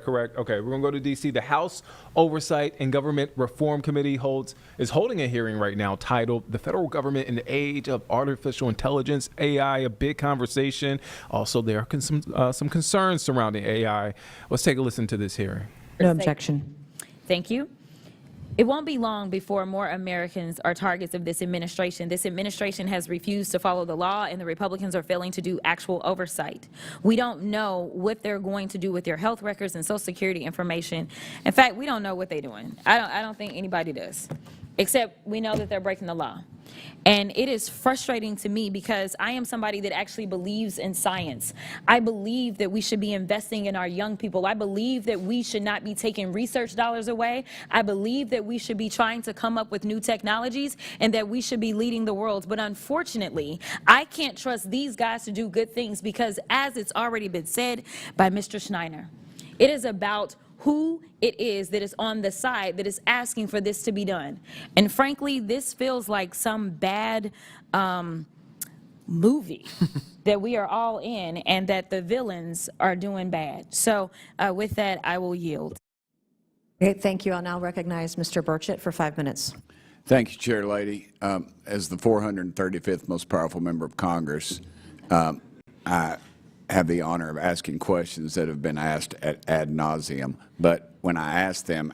Correct. Okay, we're going to go to D.C. The House Oversight and Government Reform Committee is holding a hearing right now titled "The Federal Government in the Age of Artificial Intelligence, AI, a Big Conversation." Also, there are some concerns surrounding AI. Let's take a listen to this hearing. No objection. Thank you. It won't be long before more Americans are targets of this administration. This administration has refused to follow the law, and the Republicans are failing to do actual oversight. We don't know what they're going to do with your health records and Social Security information. In fact, we don't know what they're doing. I don't think anybody does, except we know that they're breaking the law. And it is frustrating to me because I am somebody that actually believes in science. I believe that we should be investing in our young people. I believe that we should not be taking research dollars away. I believe that we should be trying to come up with new technologies and that we should be leading the world. But unfortunately, I can't trust these guys to do good things because, as it's already been said by Mr. Schneider, it is about who it is that is on the side that is asking for this to be done. And frankly, this feels like some bad movie that we are all in and that the villains are doing bad. So with that, I will yield. Okay, thank you. I'll now recognize Mr. Burchett for 5 minutes. Thank you, Chair Lady. As the 435th most powerful member of Congress, I have the honor of asking questions that have been asked ad nauseum. But when I ask them,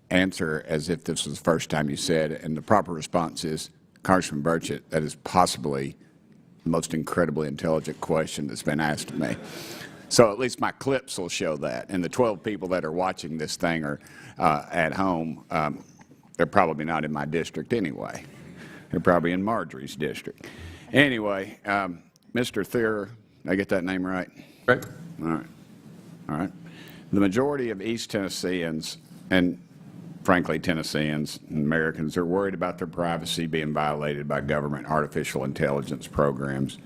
answer as if this was the first time you said, and the proper response is, Congressman Burchett, that is possibly the most incredibly intelligent question that's been asked of me. So at least my clips will show that. And the 12 people that are watching this thing are at home. They're probably not in my district anyway. They're probably in Marjorie's district. Anyway, Mr. Thierer, did I get that name right? Right. All right. All right. The majority of East Tennesseans, and frankly Tennesseans and Americans, are worried about their privacy being violated by government artificial intelligence programs.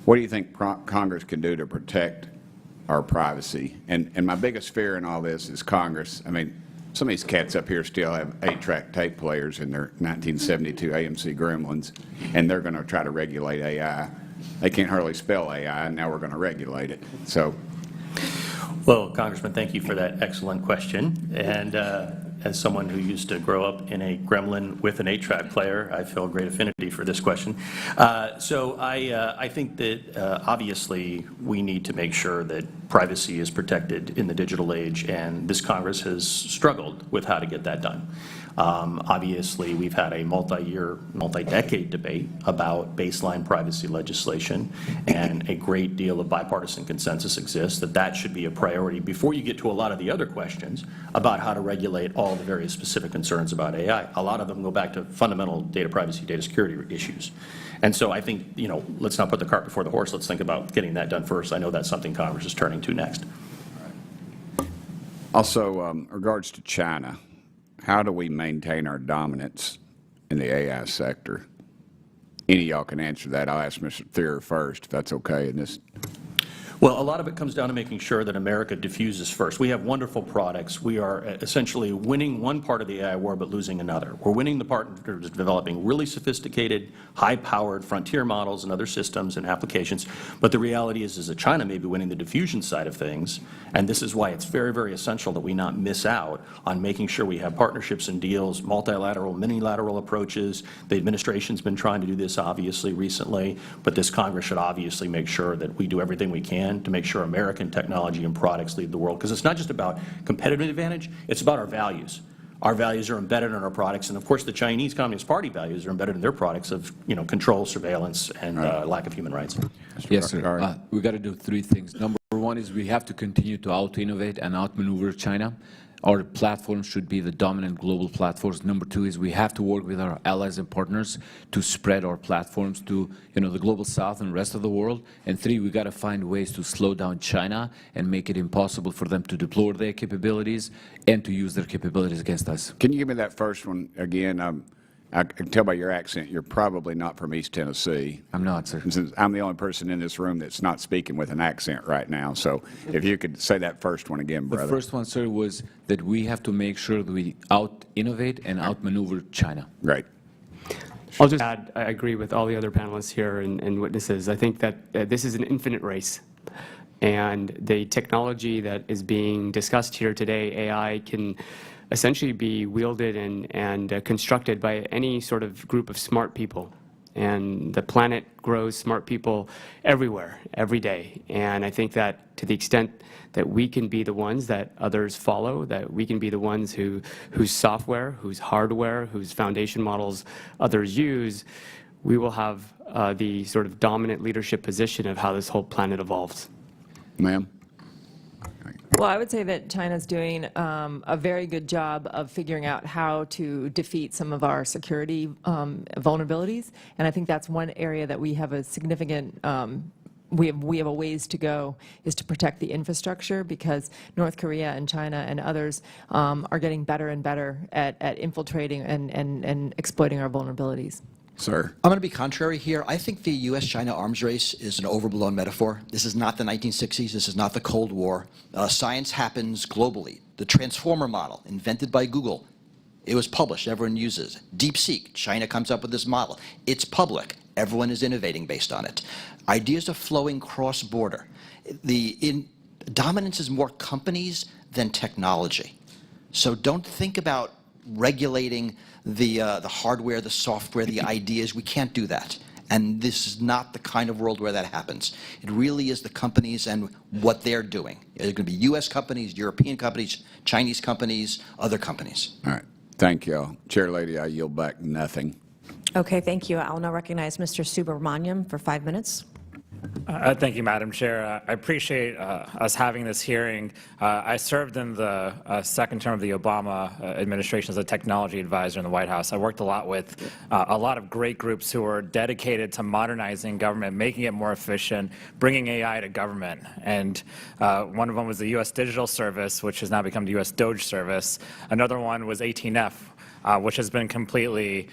What do you think Congress can do to protect our privacy? And my biggest fear in all this is Congress. I mean, some of these cats up here still have 8-track tape players in their 1972 AMC Gremlins, and they're going to try to regulate AI. They can't hardly spell AI, and now we're going to regulate it. So, well, Congressman, thank you for that excellent question. And as someone who used to grow up in a Gremlin with an 8-track player, I feel great affinity for this question. So I think that obviously we need to make sure that privacy is protected in the digital age, and this Congress has struggled with how to get that done. Obviously, we've had a multi-year, multi-decade debate about baseline privacy legislation, and a great deal of bipartisan consensus exists that that should be a priority before you get to a lot of the other questions about how to regulate all the various specific concerns about AI. A lot of them go back to fundamental data privacy, data security issues. And so I think, you know, let's not put the cart before the horse. Let's think about getting that done first. I know that's something Congress is turning to next. also, regards to China, how do we maintain our dominance in the AI sector? Any of y'all can answer that. I'll ask Mr. Thierer first, if that's okay in this. Well, a lot of it comes down to making sure that America diffuses first. We have wonderful products. We are essentially winning one part of the AI war but losing another. We're winning the part of developing really sophisticated, high-powered frontier models and other systems and applications. But the reality is that China may be winning the diffusion side of things, and this is why it's very, very essential that we not miss out on making sure we have partnerships and deals, multilateral, minilateral approaches. The administration's been trying to do this, obviously, recently, but this Congress should obviously make sure that we do everything we can to make sure American technology and products lead the world, because it's not just about competitive advantage, it's about our values. Our values are embedded in our products, and of course the Chinese Communist Party values are embedded in their products of, you know, control, surveillance, and lack of human rights. Yes, sir. We got to do three things. Number one is we have to continue to out-innovate and outmaneuver China. Our platform should be the dominant global platforms. Number two is we have to work with our allies and partners to spread our platforms to, you know, the global south and rest of the world. And three, we got to find ways to slow down China and make it impossible for them to deploy their capabilities and to use their capabilities against us. Can you give me that first one again? I can tell by your accent you're probably not from East Tennessee. I'm not, sir. Since I'm the only person in this room that's not speaking with an accent right now. So if you could say that first one again, brother. The first one, sir, was that we have to make sure that we out-innovate and outmaneuver China. Great. I'll just add, I agree with all the other panelists here and witnesses. I think that this is an infinite race. And the technology that is being discussed here today, AI, can essentially be wielded and constructed by any sort of group of smart people. And the planet grows smart people everywhere, every day. And I think that to the extent that we can be the ones that others follow, that we can be the ones whose software, whose hardware, whose foundation models others use, we will have the sort of dominant leadership position of how this whole planet evolves. Ma'am? Well, I would say that China's doing a very good job of figuring out how to defeat some of our security vulnerabilities, and I think that's one area that we have a significant we have a ways to go, is to protect the infrastructure, because North Korea and China and others are getting better and better at infiltrating and exploiting our vulnerabilities. Sir? I'm going to be contrary here. I think the U.S.-China arms race is an overblown metaphor. This is not the 1960s. This is not the Cold War. Science happens globally. The transformer model, invented by Google, it was published. Everyone uses it. DeepSeek, China comes up with this model. It's public. Everyone is innovating based on it. Ideas are flowing cross-border. Dominance is more companies than technology. So don't think about regulating the hardware, the software, the ideas. We can't do that. And this is not the kind of world where that happens. It really is the companies and what they're doing. It's going to be U.S. companies, European companies, Chinese companies, other companies. All right. Thank you. Chair Lady, I yield back nothing. Okay, thank you. I'll now recognize Mr. Subramaniam for 5 minutes. Thank you, Madam Chair. I appreciate us having this hearing. I served in the second term of the Obama administration as a technology advisor in the White House. I worked a lot with a lot of great groups who were dedicated to modernizing government, making it more efficient, bringing AI to government. And one of them was the U.S. Digital Service, which has now become the U.S. DOGE Service. Another one was 18F. Which has been completely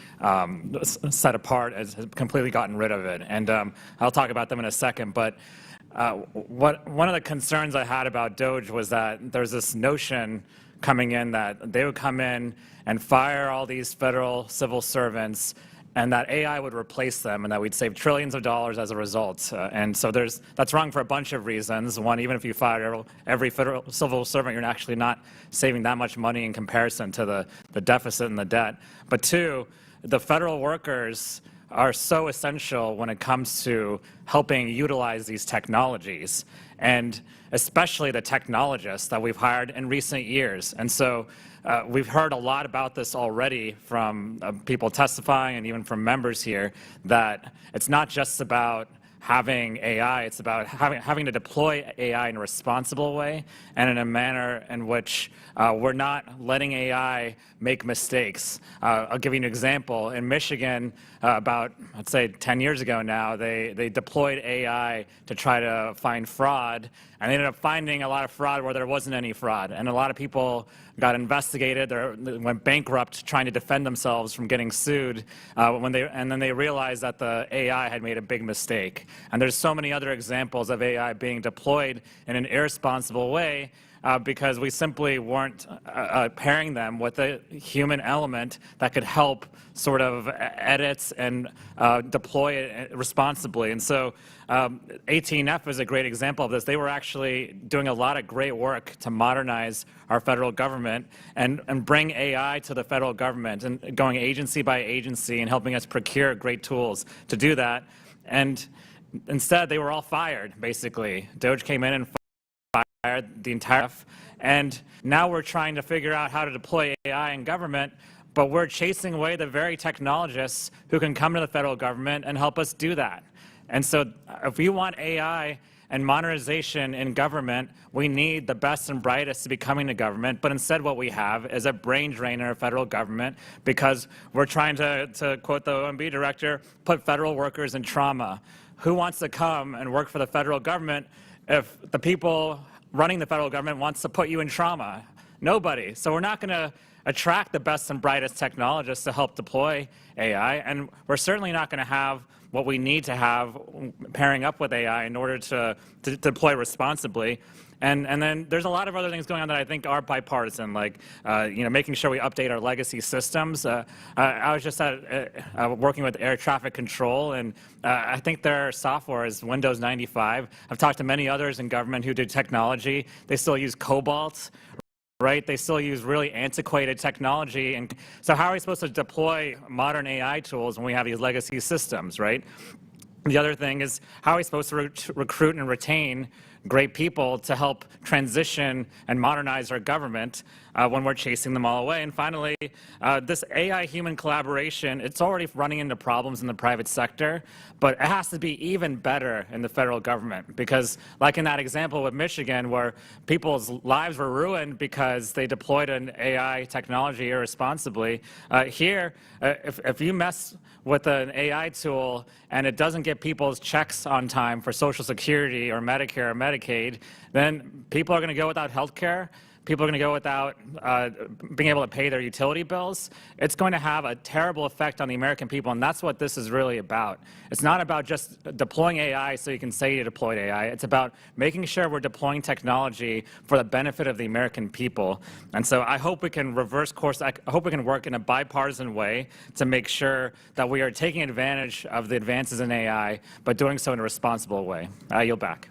set apart, has completely gotten rid of it. And I'll talk about them in a second. But one of the concerns I had about DOGE was that there's this notion coming in that they would come in and fire all these federal civil servants, and that AI would replace them, and that we'd save trillions of dollars as a result. And so that's wrong for a bunch of reasons. One, even if you fire every federal civil servant, you're actually not saving that much money in comparison to the deficit and the debt. But two, the federal workers are so essential when it comes to helping utilize these technologies, and especially the technologists that we've hired in recent years. And so we've heard a lot about this already from people testifying and even from members here, that it's not just about having AI, it's about having to deploy AI in a responsible way and in a manner in which we're not letting AI make mistakes. I'll give you an example. In Michigan, about, let's say, 10 years ago now, they deployed AI to try to find fraud, and they ended up finding a lot of fraud where there wasn't any fraud. And a lot of people got investigated, they went bankrupt trying to defend themselves from getting sued, and then they realized that the AI had made a big mistake. And there's so many other examples of AI being deployed in an irresponsible way because we simply weren't pairing them with a human element that could help sort of edit and deploy it responsibly. And so 18F is a great example of this. They were actually doing a lot of great work to modernize our federal government and bring AI to the federal government, and going agency by agency and helping us procure great tools to do that. And instead, they were all fired, basically. DOGE came in and fired the entire, and now we're trying to figure out how to deploy AI in government, but we're chasing away the very technologists who can come to the federal government and help us do that. And so if we want AI and modernization in government, we need the best and brightest to be coming to government, but instead what we have is a brain drain in our federal government because we're trying to quote the OMB director, put federal workers in trauma. Who wants to come and work for the federal government if the people running the federal government wants to put you in trauma? Nobody. So we're not going to attract the best and brightest technologists to help deploy AI, and we're certainly not going to have what we need to have pairing up with AI in order to deploy responsibly. And then there's a lot of other things going on that I think are bipartisan, like making sure we update our legacy systems. I was just working with air traffic control, and I think their software is Windows 95. I've talked to many others in government who do technology. They still use Cobalt. Right? They still use really antiquated technology. And so how are we supposed to deploy modern AI tools when we have these legacy systems, right? The other thing is, how are we supposed to recruit and retain great people to help transition and modernize our government when we're chasing them all away? And finally, this AI-human collaboration, it's already running into problems in the private sector, but it has to be even better in the federal government, because like in that example with Michigan, where people's lives were ruined because they deployed an AI technology irresponsibly, here, if you mess with an AI tool and it doesn't get people's checks on time for Social Security or Medicare or Medicaid, then people are going to go without health care. People are going to go without being able to pay their utility bills. It's going to have a terrible effect on the American people, and that's what this is really about. It's not about just deploying AI so you can say you deployed AI. It's about making sure we're deploying technology for the benefit of the American people. And so I hope we can reverse course. I hope we can work in a bipartisan way to make sure that we are taking advantage of the advances in AI, but doing so in a responsible way. I yield back.